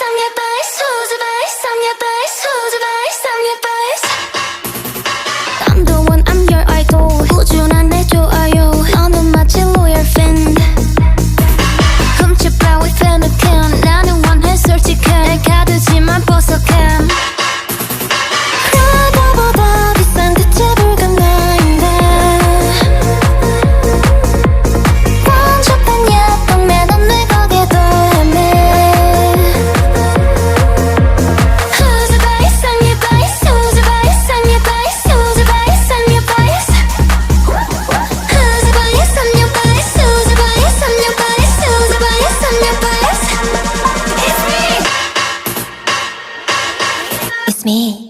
I'm your vice, who's your vice? I'm your vice, who's your vice? I'm your vice. I'm the one, I'm your idol. 꾸준한 내 좋아요. 너는 마치 loyal fan. 훔쳐봐 with fan. 나는 원해 솔직한. 내 가두지만 보석함. 그거보다 비싼 그 재불간 나인데. 번쩍한 예쁜 매너 내 거기에도 헤매. Who's your vice? I'm your vice. Who's your vice? I'm your vice. Who's your vice? I'm your vice. Who's your vice? I'm your vice. Who's your vice? I'm your vice. Who's your vice? I'm your vice. It's me. It's me.